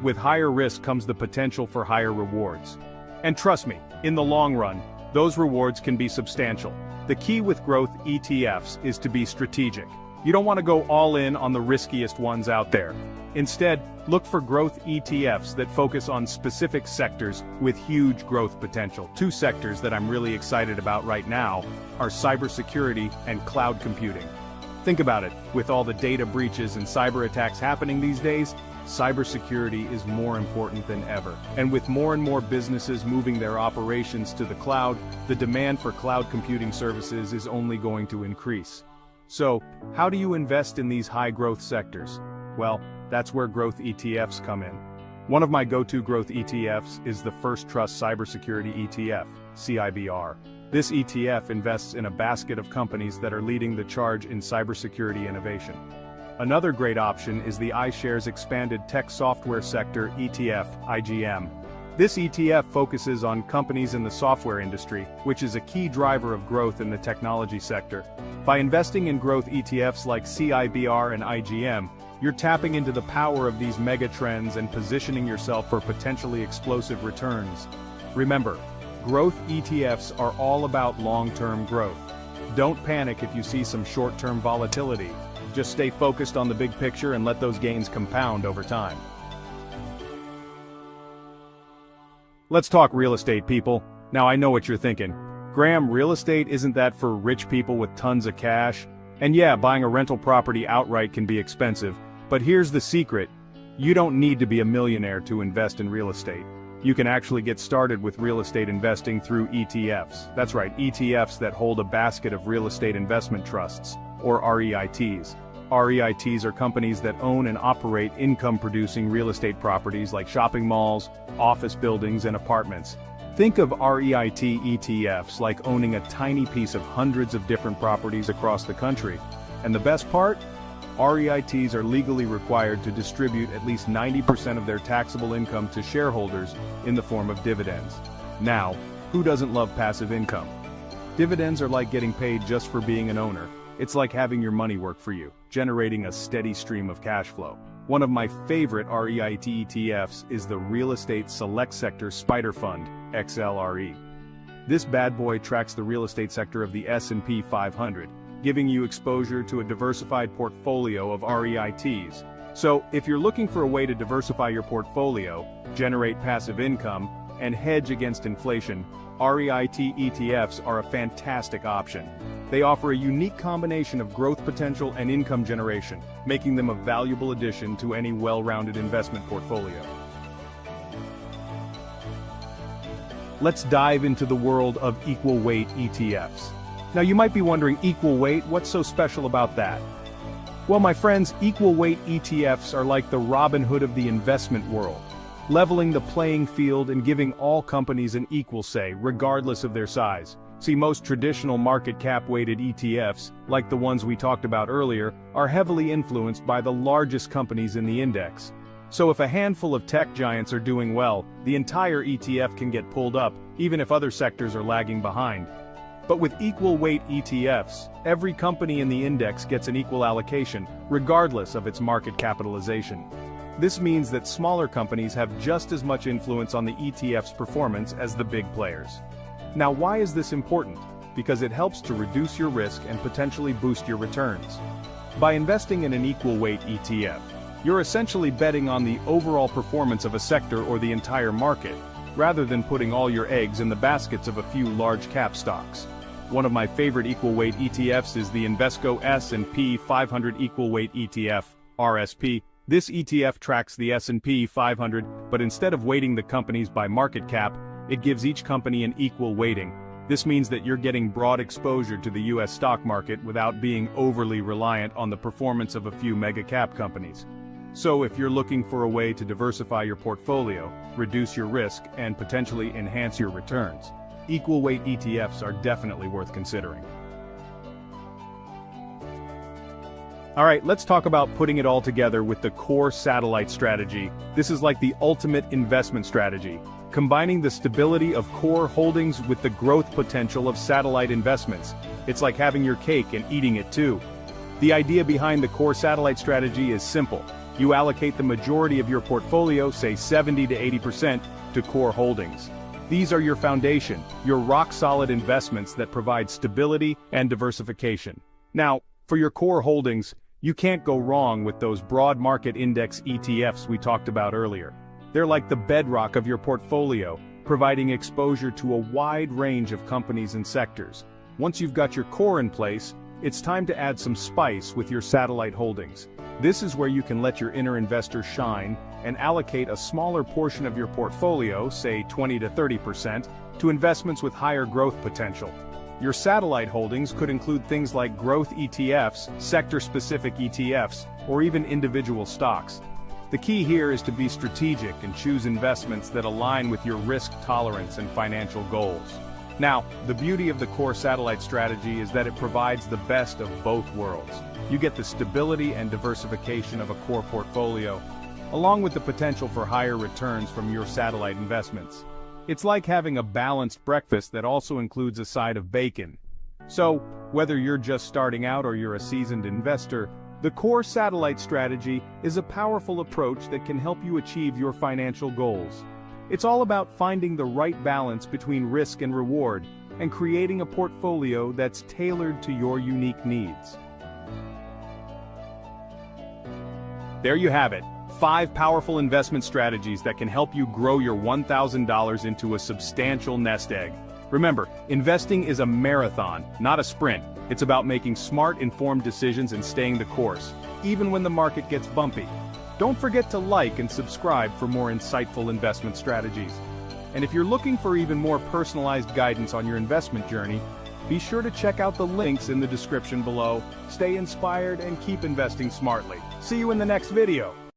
with higher risk comes the potential for higher rewards. And trust me, in the long run, those rewards can be substantial. The key with growth ETFs is to be strategic. You don't want to go all in on the riskiest ones out there. Instead, look for growth ETFs that focus on specific sectors with huge growth potential. Two sectors that I'm really excited about right now are cybersecurity and cloud computing. Think about it, with all the data breaches and cyber attacks happening these days, cybersecurity is more important than ever. And with more and more businesses moving their operations to the cloud, the demand for cloud computing services is only going to increase. So, how do you invest in these high-growth sectors? Well, that's where growth ETFs come in. One of my go-to growth ETFs is the First Trust Cybersecurity ETF, CIBR. This ETF invests in a basket of companies that are leading the charge in cybersecurity innovation. Another great option is the iShares Expanded Tech Software Sector ETF, IGM. This ETF focuses on companies in the software industry, which is a key driver of growth in the technology sector. By investing in growth ETFs like CIBR and IGM, you're tapping into the power of these mega trends and positioning yourself for potentially explosive returns. Remember, growth ETFs are all about long-term growth. Don't panic if you see some short-term volatility. Just stay focused on the big picture and let those gains compound over time. Let's talk real estate, people. Now I know what you're thinking. Graham, real estate isn't that for rich people with tons of cash? And yeah, buying a rental property outright can be expensive, but here's the secret. You don't need to be a millionaire to invest in real estate. You can actually get started with real estate investing through ETFs. That's right, ETFs that hold a basket of real estate investment trusts, or REITs. REITs are companies that own and operate income-producing real estate properties like shopping malls, office buildings, and apartments. Think of REIT ETFs like owning a tiny piece of hundreds of different properties across the country. And the best part? REITs are legally required to distribute at least 90% of their taxable income to shareholders in the form of dividends. Now, who doesn't love passive income? Dividends are like getting paid just for being an owner. It's like having your money work for you, generating a steady stream of cash flow. One of my favorite REIT ETFs is the Real Estate Select Sector Spider Fund, XLRE. This bad boy tracks the real estate sector of the S&P 500, giving you exposure to a diversified portfolio of REITs. So, if you're looking for a way to diversify your portfolio, generate passive income, and hedge against inflation, REIT ETFs are a fantastic option. They offer a unique combination of growth potential and income generation, making them a valuable addition to any well-rounded investment portfolio. Let's dive into the world of equal weight ETFs. Now you might be wondering, equal weight, what's so special about that? Well, my friends, equal weight ETFs are like the Robin Hood of the investment world, leveling the playing field and giving all companies an equal say, regardless of their size. See, most traditional market cap weighted ETFs, like the ones we talked about earlier, are heavily influenced by the largest companies in the index. So if a handful of tech giants are doing well, the entire ETF can get pulled up, even if other sectors are lagging behind. But with equal weight ETFs, every company in the index gets an equal allocation, regardless of its market capitalization. This means that smaller companies have just as much influence on the ETF's performance as the big players. Now, why is this important? Because it helps to reduce your risk and potentially boost your returns. By investing in an equal weight ETF, you're essentially betting on the overall performance of a sector or the entire market, rather than putting all your eggs in the baskets of a few large cap stocks. One of my favorite equal weight ETFs is the Invesco S&P 500 Equal Weight ETF, RSP. This ETF tracks the S&P 500, but instead of weighting the companies by market cap, it gives each company an equal weighting. This means that you're getting broad exposure to the US stock market without being overly reliant on the performance of a few mega cap companies. So if you're looking for a way to diversify your portfolio, reduce your risk, and potentially enhance your returns, equal weight ETFs are definitely worth considering. Alright, let's talk about putting it all together with the core satellite strategy. This is like the ultimate investment strategy, combining the stability of core holdings with the growth potential of satellite investments. It's like having your cake and eating it too. The idea behind the core satellite strategy is simple. You allocate the majority of your portfolio, say 70 to 80%, to core holdings. These are your foundation, your rock-solid investments that provide stability and diversification. Now, for your core holdings, you can't go wrong with those broad market index ETFs we talked about earlier. They're like the bedrock of your portfolio, providing exposure to a wide range of companies and sectors. Once you've got your core in place, it's time to add some spice with your satellite holdings. This is where you can let your inner investor shine and allocate a smaller portion of your portfolio, say 20 to 30%, to investments with higher growth potential. Your satellite holdings could include things like growth ETFs, sector-specific ETFs, or even individual stocks. The key here is to be strategic and choose investments that align with your risk tolerance and financial goals. Now, the beauty of the core satellite strategy is that it provides the best of both worlds. You get the stability and diversification of a core portfolio, along with the potential for higher returns from your satellite investments. It's like having a balanced breakfast that also includes a side of bacon. So, whether you're just starting out or you're a seasoned investor, the core satellite strategy is a powerful approach that can help you achieve your financial goals. It's all about finding the right balance between risk and reward, and creating a portfolio that's tailored to your unique needs. There you have it, 5 powerful investment strategies that can help you grow your $1,000 into a substantial nest egg. Remember, investing is a marathon, not a sprint. It's about making smart, informed decisions and staying the course, even when the market gets bumpy. Don't forget to like and subscribe for more insightful investment strategies. And if you're looking for even more personalized guidance on your investment journey, be sure to check out the links in the description below. Stay inspired and keep investing smartly. See you in the next video.